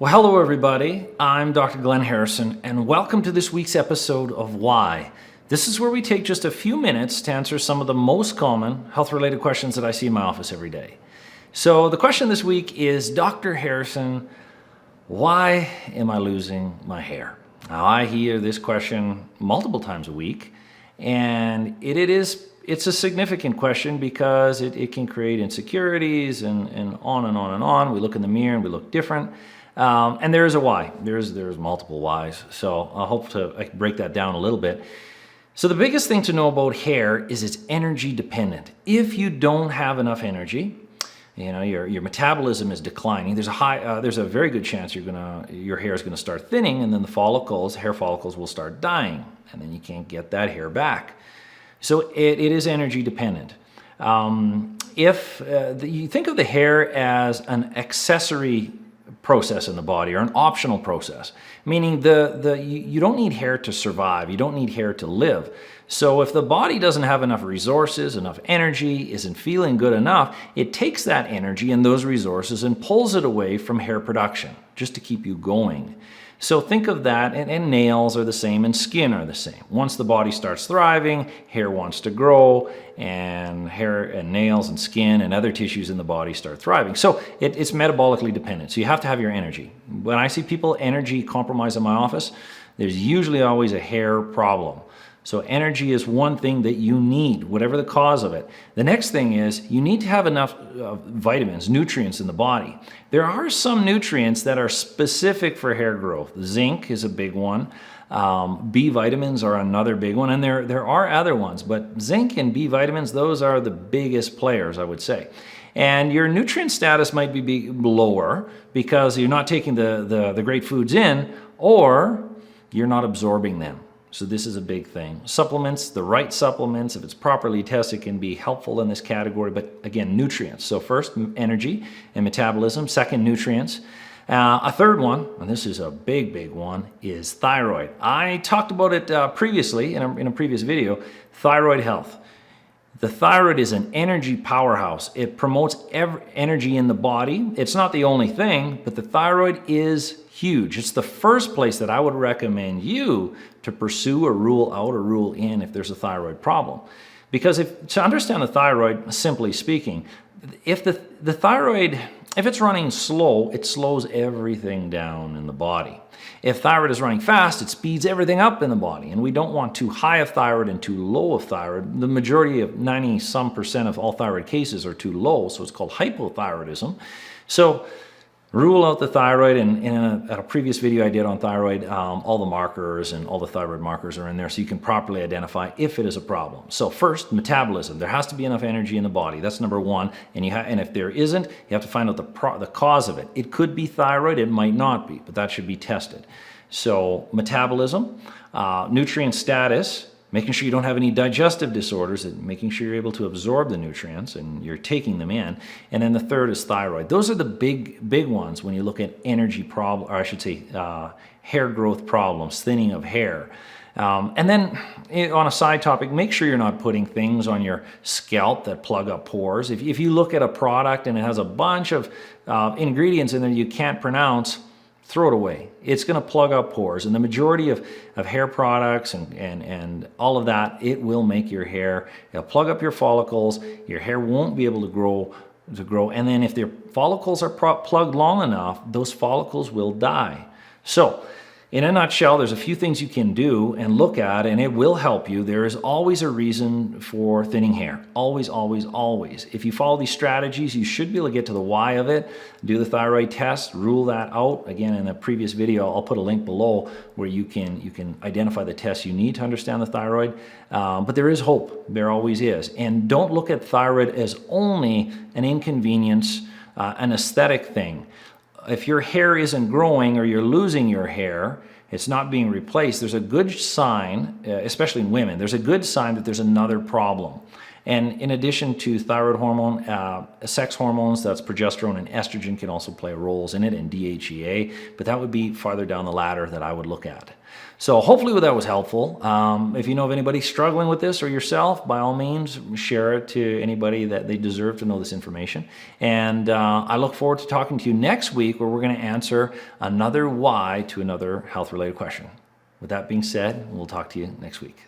Well, hello everybody. I'm Dr. Glenn Harrison, and welcome to this week's episode of Why. This is where we take just a few minutes to answer some of the most common health-related questions that I see in my office every day. So the question this week is, Dr. Harrison, why am I losing my hair? Now, I hear this question multiple times a week, and it's a significant question because it can create insecurities and on and on and on. We look in the mirror and we look different. And there is a why. There's multiple whys. So I hope to break that down a little bit. So the biggest thing to know about hair is it's energy dependent. If you don't have enough energy, your metabolism is declining. There's a very good chance your hair is gonna start thinning, and then the hair follicles will start dying, and then you can't get that hair back. So it is energy dependent. If you think of the hair as an accessory process in the body, or an optional process, meaning you don't need hair to survive, you don't need hair to live. So if the body doesn't have enough resources, enough energy, isn't feeling good enough, it takes that energy and those resources and pulls it away from hair production just to keep you going. So think of that, and nails are the same, and skin are the same. Once the body starts thriving, hair wants to grow, and hair and nails and skin and other tissues in the body start thriving. So it's metabolically dependent. So you have to have your energy. When I see people energy compromised in my office, there's usually always a hair problem. So energy is one thing that you need, whatever the cause of it. The next thing is you need to have enough vitamins, nutrients in the body. There are some nutrients that are specific for hair growth. Zinc is a big one. B vitamins are another big one, and there are other ones, but zinc and B vitamins, those are the biggest players, I would say. And your nutrient status might be lower because you're not taking the great foods in, or you're not absorbing them. So this is a big thing. Supplements, the right supplements, if it's properly tested, can be helpful in this category. But again, nutrients. So first, energy and metabolism. Second, nutrients. A third one, and this is a big one, is thyroid. I talked about it previously in a previous video, thyroid health. The thyroid is an energy powerhouse. It promotes energy in the body. It's not the only thing, but the thyroid is huge. It's the first place that I would recommend you to pursue or rule out or rule in if there's a thyroid problem. Because to understand the thyroid, simply speaking, if the thyroid, if it's running slow, it slows everything down in the body. If thyroid is running fast, it speeds everything up in the body. And we don't want too high of thyroid and too low of thyroid. The majority of 90% of all thyroid cases are too low, so it's called hypothyroidism. So rule out the thyroid, and at a previous video I did on thyroid, all the markers and all the thyroid markers are in there so you can properly identify if it is a problem. So first, metabolism. There has to be enough energy in the body. That's number one. And if there isn't, you have to find out the cause of it. It could be thyroid, it might not be, but that should be tested. So metabolism, nutrient status, making sure you don't have any digestive disorders, and making sure you're able to absorb the nutrients and you're taking them in. And then the third is thyroid. Those are the big ones when you look at energy problem, or I should say hair growth problems, thinning of hair. And then on a side topic, make sure you're not putting things on your scalp that plug up pores. If you look at a product and it has a bunch of ingredients in there you can't pronounce, throw it away. It's going to plug up pores, and the majority of hair products and all of that, it will make your hair, it'll plug up your follicles, your hair won't be able to grow, and then if their follicles are plugged long enough, those follicles will die. So in a nutshell, there's a few things you can do and look at, and it will help you. There is always a reason for thinning hair. Always, always, always. If you follow these strategies, you should be able to get to the why of it. Do the thyroid test, rule that out. Again, in the previous video, I'll put a link below where you can identify the tests you need to understand the thyroid. But there is hope. There always is. And don't look at thyroid as only an inconvenience, an aesthetic thing. If your hair isn't growing or you're losing your hair, it's not being replaced, there's a good sign, especially in women, there's a good sign that there's another problem. And in addition to thyroid hormone, sex hormones, that's progesterone and estrogen, can also play roles in it, and DHEA, but that would be farther down the ladder that I would look at. So hopefully that was helpful. If you know of anybody struggling with this or yourself, by all means, share it to anybody that they deserve to know this information. And I look forward to talking to you next week, where we're going to answer another why to another health-related question. With that being said, we'll talk to you next week.